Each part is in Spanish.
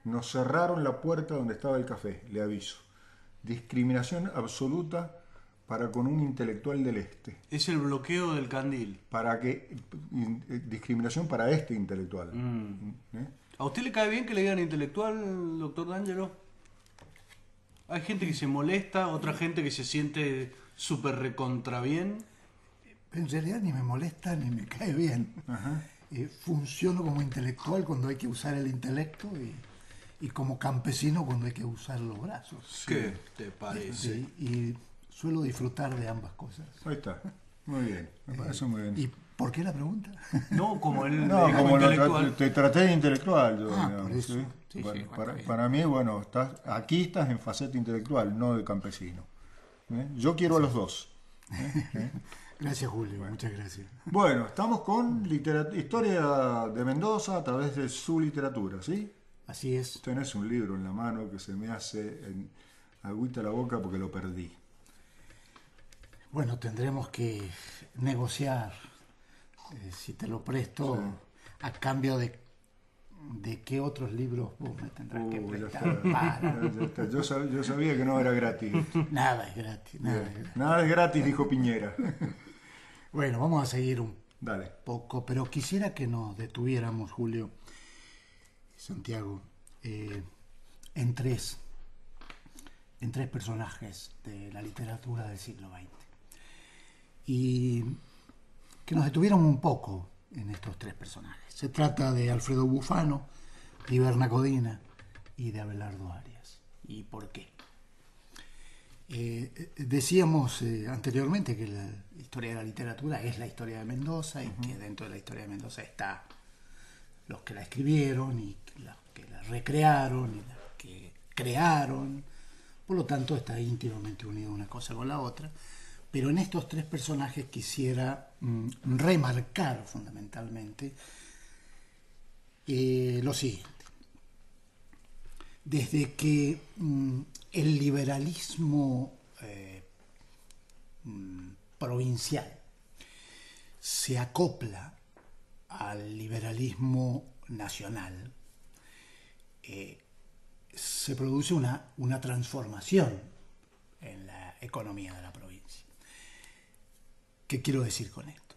Nos cerraron la puerta donde estaba el café, le aviso. Discriminación absoluta para con un intelectual del este. Es el bloqueo del candil. Para que discriminación para este intelectual. ¿Eh? ¿A usted le cae bien que le digan intelectual, doctor D'Angelo? Hay gente que se molesta, otra gente que se siente súper recontra bien. En realidad ni me molesta ni me cae bien. Ajá. Funciono como intelectual cuando hay que usar el intelecto y como campesino cuando hay que usar los brazos. ¿Qué te parece? Sí, y suelo disfrutar de ambas cosas. Ahí está. Muy bien. Me parece muy bien. ¿Y por qué la pregunta? No, como él No, dijo como intelectual. te traté de intelectual, yo, Ah, digamos, por eso. ¿sí? Sí, Bueno, sí, bueno, bien. para mí, bueno, aquí estás en faceta intelectual, no de campesino. Yo quiero a los dos. Gracias, Julio. Muchas gracias. Bueno, estamos con historia de Mendoza a través de su literatura, ¿sí? Así es. Tenés un libro en la mano que se me hace agüita la boca porque lo perdí. Bueno, tendremos que negociar, si te lo presto, Sí. a cambio de qué otros libros vos me tendrás que Ya prestar. está. Para. Ya está. Yo sabía que no era gratis. Nada es gratis, nada es gratis. Nada es gratis, dijo Piñera. Bueno, vamos a seguir un Dale. poco, pero quisiera que nos detuviéramos, Julio, Santiago, en tres personajes de la literatura del siglo XX. Y que nos detuviéramos un poco en estos tres personajes. Se trata de Alfredo Bufano, de Iberna Codina y de Abelardo Arias. ¿Y por qué? Decíamos anteriormente que la historia de la literatura es la historia de Mendoza y que dentro de la historia de Mendoza está los que la escribieron y los que la recrearon y los que crearon. Por lo tanto, está íntimamente unido una cosa con la otra. Pero en estos tres personajes quisiera remarcar fundamentalmente lo siguiente. Desde que el liberalismo provincial se acopla al liberalismo nacional, se produce una transformación en la economía de la provincia. ¿Qué quiero decir con esto?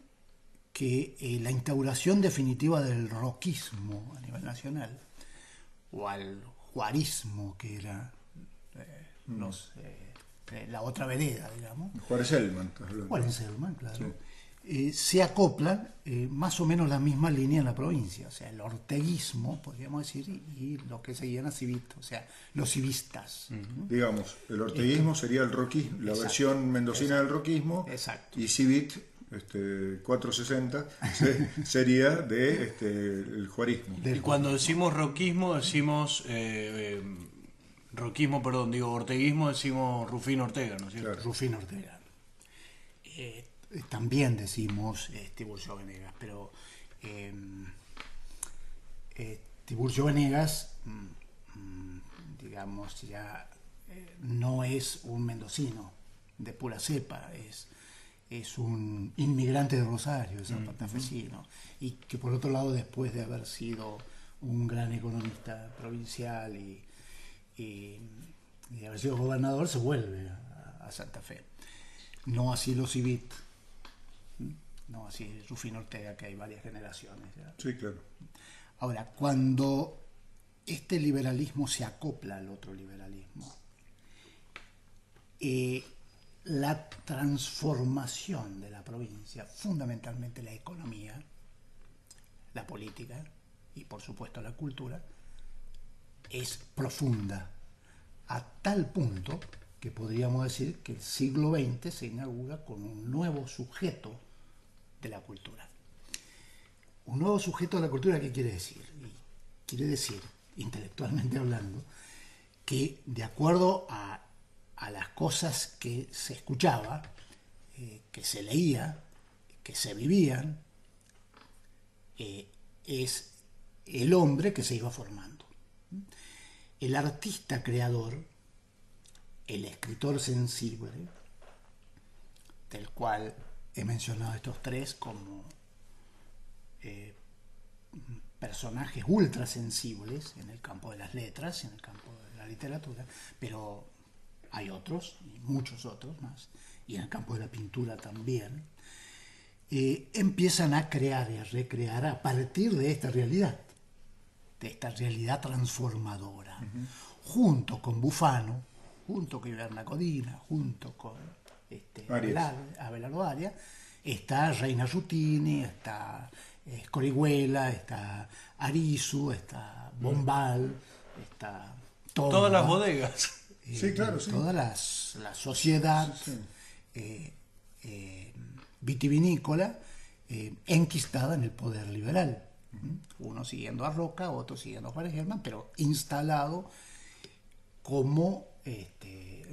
Que la instauración definitiva del roquismo a nivel nacional, o al juarismo, que era la otra vereda, digamos. Juárez Elman, estás hablando. Juárez Elman, claro. Sí. Se acoplan más o menos la misma línea en la provincia, o sea, el orteguismo, podríamos decir, y lo que seguían a civistas, o sea, los civistas. Digamos, el orteguismo sería el roquismo, la Exacto. versión mendocina del roquismo. Exacto. Y Civit 460 sería de el juarismo. Y cuando decimos roquismo, decimos roquismo, perdón, digo orteguismo, decimos Rufino Ortega, ¿no es cierto? Claro. Rufino Ortega. También decimos Tiburcio Venegas, pero Tiburcio Venegas, digamos, ya no es un mendocino de pura cepa, es un inmigrante de Rosario, es un santafesino, y que por otro lado, después de haber sido un gran economista provincial y haber sido gobernador, se vuelve a Santa Fe. No así los Civit, no así Rufino Ortega, que hay varias generaciones ya. Sí, claro. Ahora, cuando este liberalismo se acopla al otro liberalismo, la transformación de la provincia, fundamentalmente la economía, la política y por supuesto la cultura, es profunda, a tal punto que podríamos decir que el siglo XX se inaugura con un nuevo sujeto de la cultura. Un nuevo sujeto de la cultura, ¿qué quiere decir? Quiere decir, intelectualmente hablando, que de acuerdo a las cosas que se escuchaba, que se leía, que se vivían, es el hombre que se iba formando. El artista creador, el escritor sensible, del cual he mencionado estos tres como personajes ultrasensibles en el campo de las letras, en el campo de la literatura, pero hay otros, y muchos otros más, y en el campo de la pintura también, empiezan a crear y a recrear a partir de esta realidad transformadora, junto con Bufano, junto con Bernacodina, junto con Abelardo Arias, está Reina Rutini, está Scorihuela, está Arisu, está Bombal, está Todas las bodegas. Sí, claro, sí. Toda la sociedad vitivinícola enquistada en el poder liberal. Uno siguiendo a Roca, otro siguiendo a Juárez Germán, pero instalado como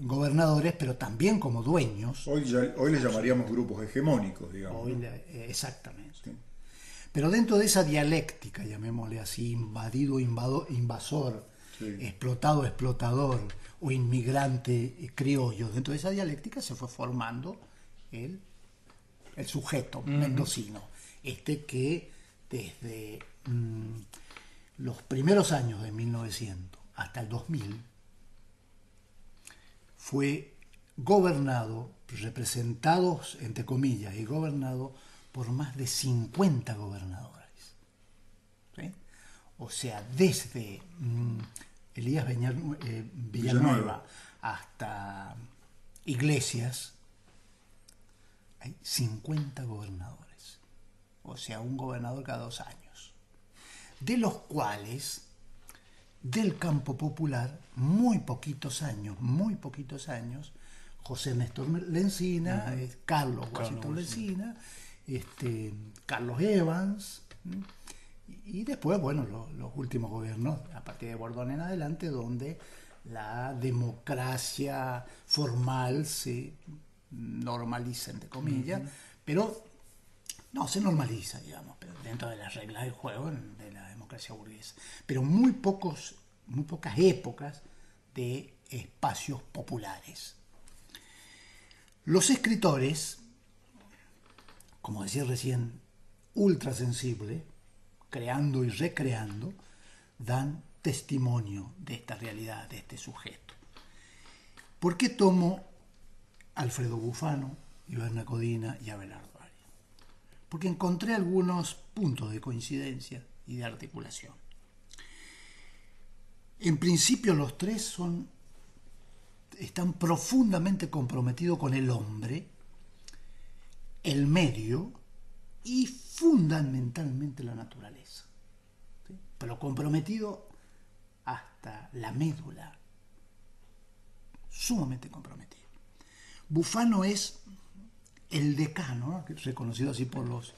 gobernadores, pero también como dueños. Hoy le llamaríamos grupos hegemónicos, digamos. Exactamente. Sí. Pero dentro de esa dialéctica, llamémosle así, invasor, sí, explotado, explotador, o inmigrante criollo, dentro de esa dialéctica se fue formando el sujeto mendocino, que desde los primeros años de 1900 hasta el 2000 fue gobernado, representados entre comillas, y gobernado por más de 50 gobernadores. ¿Sí? O sea, desde Elías Villanueva hasta Iglesias, hay 50 gobernadores. O sea, un gobernador cada 2 años. De los cuales, del campo popular, muy poquitos años, José Néstor Lencina, Carlos Washington Lencina, Carlos Evans, y después, bueno, los últimos gobiernos, a partir de Bordón en adelante, donde la democracia formal se normaliza, entre comillas, pero no se normaliza, digamos, pero dentro de las reglas del juego de la democracia burguesa. Pero muy pocas épocas de espacios populares. Los escritores, como decía recién, ultrasensible, creando y recreando, dan testimonio de esta realidad, de este sujeto. ¿Por qué tomo Alfredo Bufano, Iván Codina y Abelardo Arias? Porque encontré algunos puntos de coincidencia y de articulación. En principio los tres están profundamente comprometidos con el hombre, el medio y fundamentalmente la naturaleza. ¿Sí? Pero comprometido hasta la médula, sumamente comprometido. Bufano es el decano, ¿no? Reconocido así por los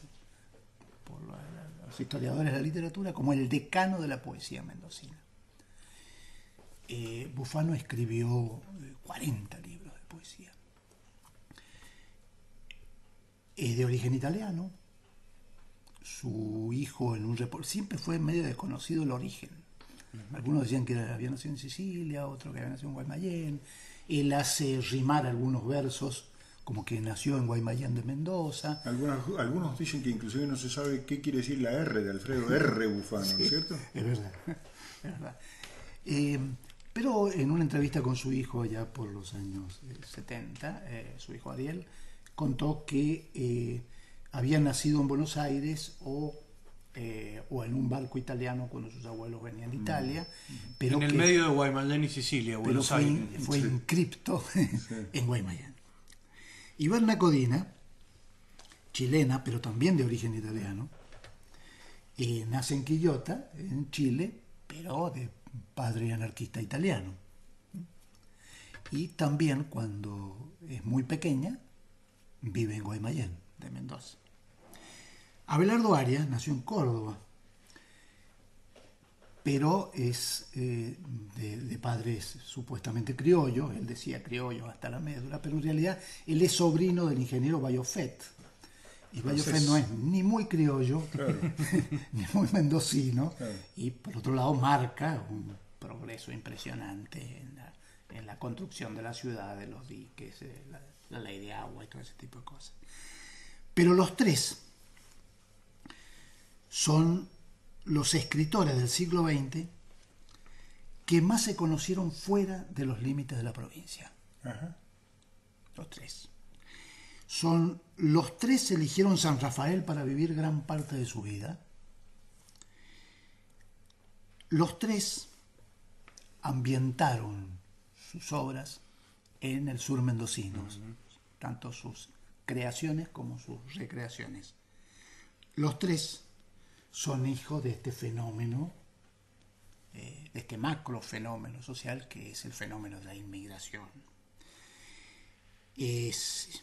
historiadores de la literatura como el decano de la poesía mendocina. Bufano escribió 40 libros de poesía. Es de origen italiano. Su hijo en un reporte siempre fue medio desconocido el origen. Algunos decían que había nacido en Sicilia, otros que había nacido en Guaymallén. Él hace rimar algunos versos como que nació en Guaymallén de Mendoza. Algunos dicen que inclusive no se sabe qué quiere decir la R de Alfredo, R Bufano, ¿no es cierto? Es verdad, es verdad. Pero en una entrevista con su hijo allá por los años 70, su hijo Ariel contó que había nacido en Buenos Aires o en un barco italiano cuando sus abuelos venían de Italia. Pero en el medio de Guaymallén y Sicilia, Buenos Aires. Fue inscripto en Guaymallén. Iván Codina, chilena, pero también de origen italiano, nace en Quillota, en Chile, pero de padre anarquista italiano. Y también, cuando es muy pequeña, vive en Guaymallén, de Mendoza. Abelardo Arias nació en Córdoba, pero es de padres supuestamente criollos. Él decía criollos hasta la médula, pero en realidad él es sobrino del ingeniero Bayofet. Y Bayofet no es ni muy criollo, claro, ni muy mendocino, claro, y por otro lado marca un progreso impresionante en la construcción de la ciudad, de los diques, la ley de agua y todo ese tipo de cosas. Pero los tres son los escritores del siglo XX que más se conocieron fuera de los límites de la provincia. Ajá. Los tres. Los tres eligieron San Rafael para vivir gran parte de su vida. Los tres ambientaron sus obras en el sur mendocino, tanto sus creaciones como sus recreaciones. Los tres son hijos de este fenómeno, de este macro fenómeno social que es el fenómeno de la inmigración. Es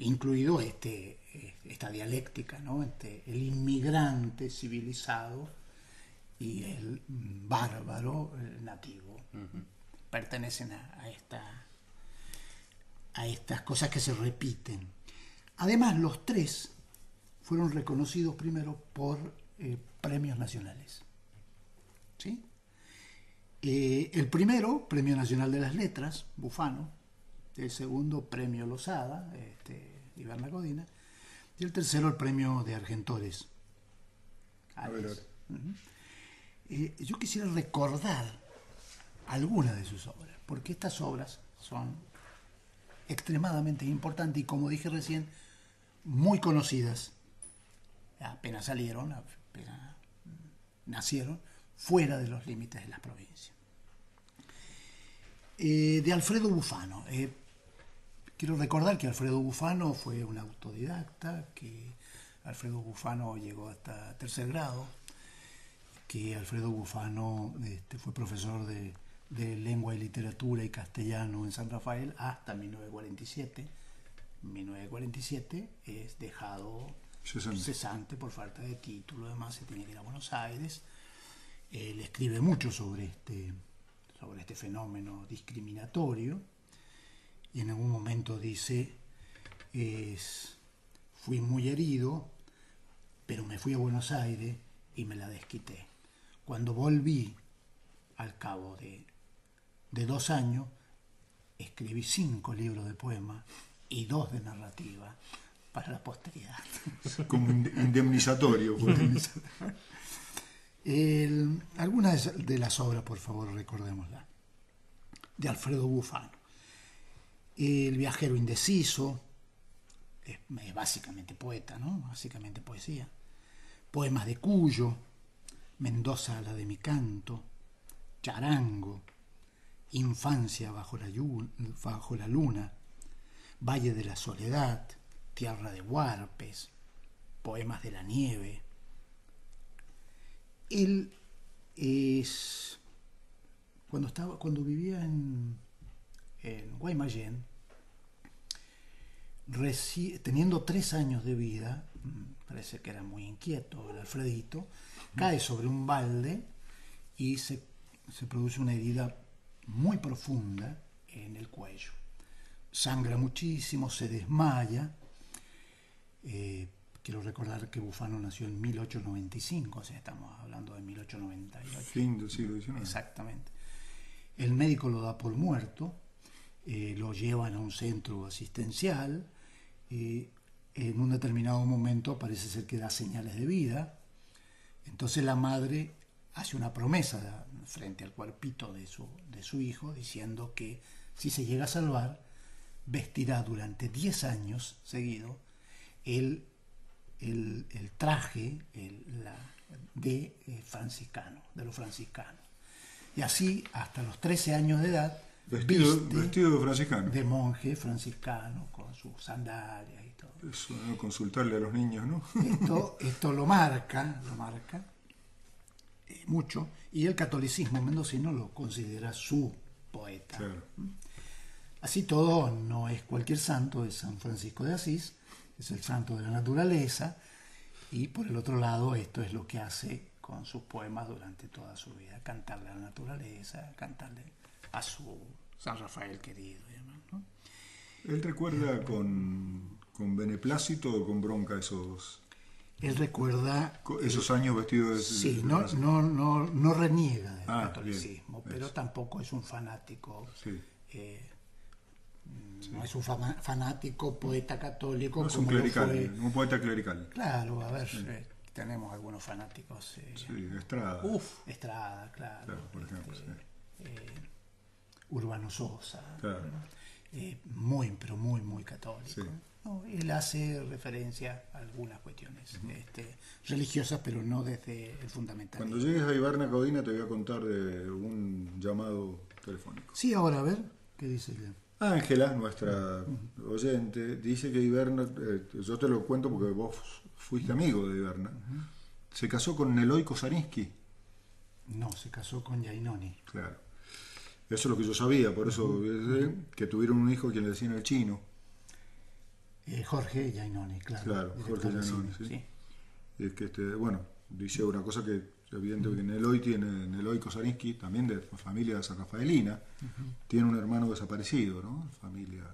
incluido esta dialéctica, ¿no?, entre el inmigrante civilizado y el bárbaro nativo. Pertenecen a estas cosas que se repiten. Además, los tres fueron reconocidos primero por premios nacionales. ¿Sí? El primero, Premio Nacional de las Letras, Bufano. El segundo, Premio Losada, y Bernacodina. Y el tercero, el Premio de Argentores. A ver. Yo quisiera recordar algunas de sus obras, porque estas obras son extremadamente importantes y, como dije recién, muy conocidas. Apenas salieron, apenas nacieron, fuera de los límites de las provincias. De Alfredo Bufano. Quiero recordar que Alfredo Bufano fue un autodidacta, que Alfredo Bufano llegó hasta tercer grado, que Alfredo Bufano fue profesor de lengua y literatura y castellano en San Rafael hasta 1947. En 1947 es dejado cesante por falta de título, además se tiene que ir a Buenos Aires. Él escribe mucho sobre este fenómeno discriminatorio y en algún momento dice: fui muy herido, pero me fui a Buenos Aires y me la desquité. Cuando volví, al cabo de 2 años, escribí 5 libros de poemas y 2 de narrativa para la posteridad. Como indemnizatorio. Algunas de las obras, por favor, recordémoslas. De Alfredo Bufano. El viajero indeciso, es básicamente poeta, ¿no? Básicamente poesía. Poemas de Cuyo, Mendoza, la de mi canto, Charango, Infancia bajo la luna, Valle de la soledad, Tierra de huarpes, Poemas de la nieve. Él cuando vivía en Guaymallén, teniendo 3 años de vida, parece que era muy inquieto el Alfredito, cae sobre un balde y se produce una herida muy profunda en el cuello. Sangra muchísimo, se desmaya. Quiero recordar que Bufano nació en 1895, o sea, estamos hablando de 1898. Fin del siglo XIX. Exactamente. El médico lo da por muerto, lo llevan a un centro asistencial, en un determinado momento parece ser que da señales de vida. Entonces la madre hace una promesa frente al cuerpito de su hijo, diciendo que si se llega a salvar, vestirá durante 10 años seguidos el traje de los franciscanos. Y así, hasta los 13 años de edad, vestido de franciscano. De monje franciscano, con sus sandalias y todo. Eso, ¿no? Consultarle a los niños, ¿no? Esto lo marca mucho, y el catolicismo mendocino lo considera su poeta. Claro. Así todo, no es cualquier santo, es San Francisco de Asís, es el santo de la naturaleza, y por el otro lado esto es lo que hace con sus poemas durante toda su vida: cantarle a la naturaleza, cantarle a su San Rafael querido y demás, ¿no? ¿Él recuerda con beneplácito o con bronca esos Él recuerda esos años vestidos de... Sí, no reniega del catolicismo, bien, pero eso. Tampoco es un fanático. Sí. No es un fanático poeta católico. No es un como clerical, lo fue. un poeta clerical. Claro, a ver, tenemos algunos fanáticos. Sí, Estrada. Estrada, claro. Claro, por ejemplo, sí. Urbano Sosa. Claro. Muy, pero muy, muy católico. Sí. ¿No? Él hace referencia a algunas cuestiones religiosas, pero no desde el fundamentalismo. Cuando llegues a Iberna Codina te voy a contar de un llamado telefónico. Sí, ahora a ver, ¿qué dice ella? Ángela, nuestra oyente, dice que Iberna, yo te lo cuento porque vos fuiste amigo de Iberna, se casó con Eloy Kosarinski. No, se casó con Yainoni. Claro. Eso es lo que yo sabía, por eso que tuvieron un hijo que le decían el chino. Jorge Yainoni, claro. Claro, Jorge Yainoni, sí. Sí. Y es que, bueno, dice una cosa que evidentemente Eloy Kosarinski, también de familia de San Rafaelina, tiene un hermano desaparecido, ¿no? Familia...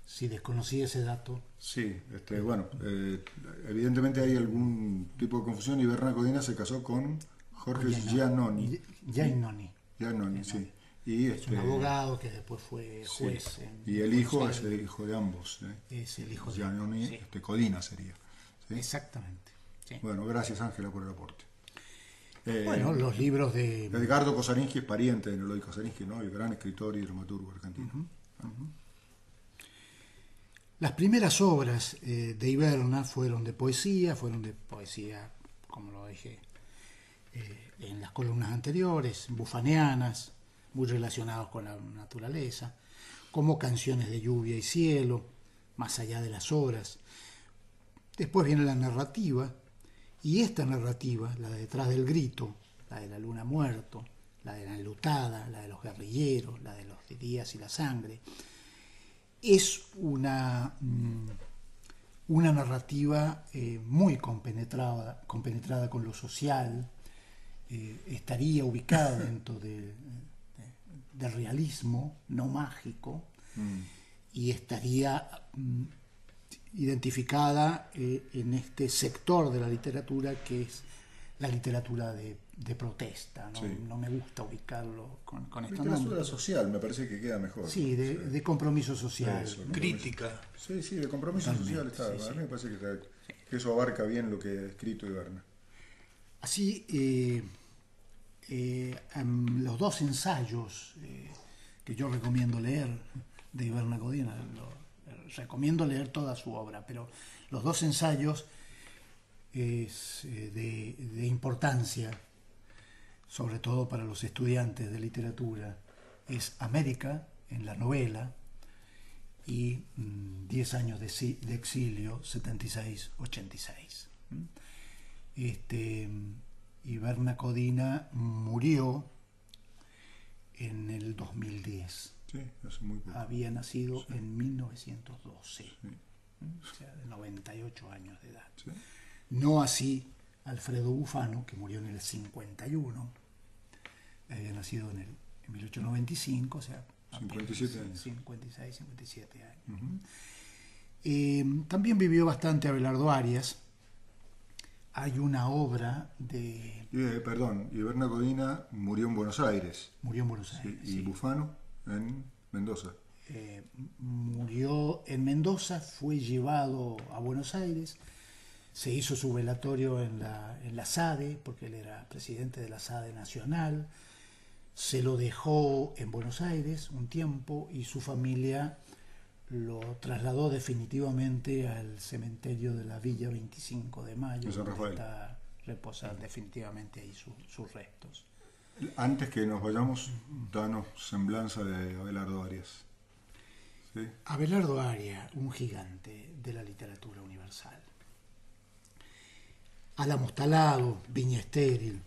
Si desconocí ese dato. Sí, bueno, evidentemente hay algún tipo de confusión y Iberna Codina se casó con Jorge Giannoni. Giannoni. Giannoni, sí. Y es un abogado que después fue juez. Sí. Y el hijo es el hijo de ambos. Es el hijo de Giannoni, sí. Codina sería. ¿Sí? Exactamente. Sí. Bueno, gracias Ángela por el aporte. Bueno, los libros de... Edgardo Kosarinski es pariente de Eloy Kosarinski, ¿no? El gran escritor y dramaturgo argentino. Las primeras obras de Iberna fueron de poesía como lo dije en las columnas anteriores, bufaneanas, muy relacionados con la naturaleza, como Canciones de lluvia y cielo, Más allá de las horas. Después viene la narrativa, y esta narrativa, la de Detrás del grito, la de la luna muerto, la de la enlutada, la de los guerrilleros, la de los días y la sangre, es una narrativa muy compenetrada con lo social, estaría ubicada dentro del realismo no mágico y estaría identificada en este sector de la literatura que es la literatura de protesta, ¿no? Sí. No me gusta ubicarlo con estos Literatura nombres. social me parece que queda mejor. Sí, de compromiso social. Eso, Crítica. Sí, de compromiso social está. A mí me parece que eso abarca bien lo que ha escrito Iberna. Así, los dos ensayos que yo recomiendo leer de Iberna Codina, recomiendo leer toda su obra, pero los dos ensayos de importancia, sobre todo para los estudiantes de literatura, es América, en la novela, y 10 años de exilio, 76-86. Iberna Codina murió en el 2010. Sí, hace muy poco. Había nacido en 1912, o sea, de 98 años de edad. Sí. No así Alfredo Bufano, que murió en el 51, había nacido en 1895, o sea, 57 años. 56, 57 años. También vivió bastante Abelardo Arias. Hay una obra de... Perdón, Iberna Codina murió en Buenos Aires. Murió en Buenos Aires. Sí, y Bufano en Mendoza. Murió en Mendoza, fue llevado a Buenos Aires, se hizo su velatorio en la SADE, porque él era presidente de la SADE Nacional, se lo dejó en Buenos Aires un tiempo y su familia lo trasladó definitivamente al cementerio de la Villa 25 de Mayo, de San Rafael. Está reposan definitivamente ahí sus restos. Antes que nos vayamos, danos semblanza de Abelardo Arias. ¿Sí? Abelardo Arias, un gigante de la literatura universal. Álamos Talado, Viña Estéril,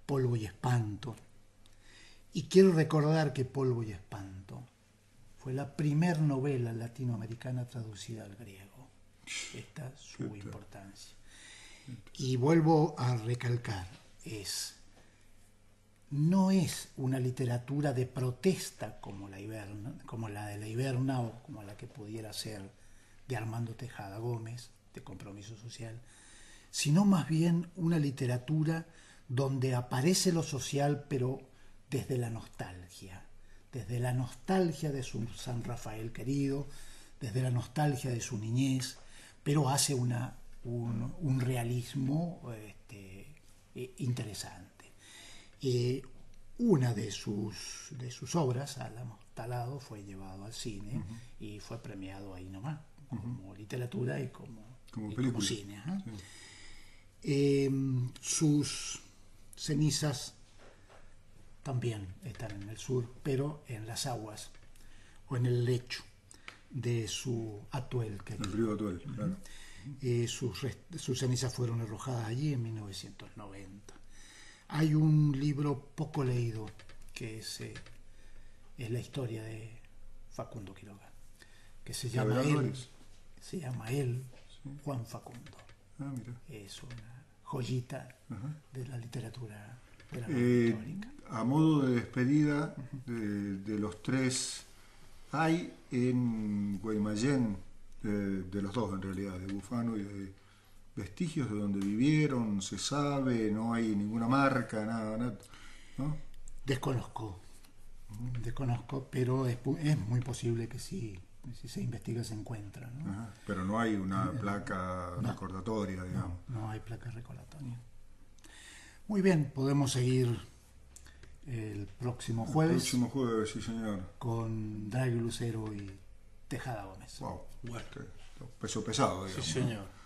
Polvo y Espanto. Y quiero recordar que Polvo y Espanto fue la primer novela latinoamericana traducida al griego. Esta es su importancia. Y vuelvo a recalcar, no es una literatura de protesta como la de la Iberna o como la que pudiera ser de Armando Tejada Gómez, de Compromiso Social, sino más bien una literatura donde aparece lo social, pero desde la nostalgia de su San Rafael querido, desde la nostalgia de su niñez, pero hace una un realismo interesante. Una de sus obras, Álamos Talado, fue llevado al cine y fue premiado ahí nomás, como literatura y como cine. Sí. Sus cenizas también están en el sur, pero en las aguas o en el lecho de su Atuel. El río Atuel, claro. Sus cenizas fueron arrojadas allí en 1990. Hay un libro poco leído que es la historia de Facundo Quiroga, que se llama él, sí. Juan Facundo. Mira. Es una joyita de la literatura de la histórica. A modo de despedida de los tres, hay en Guaymallén, de los dos en realidad, de Bufano y de vestigios de donde vivieron, se sabe, no hay ninguna marca, nada, ¿no? Desconozco, pero es muy posible que sí, si se investiga se encuentra, ¿no? Pero no hay una placa recordatoria, digamos. No hay placa recordatoria. Muy bien, podemos seguir el próximo jueves. El próximo jueves, sí señor. Con Draghi Lucero y Tejada Gómez. Wow, peso pesado, digamos. Sí señor.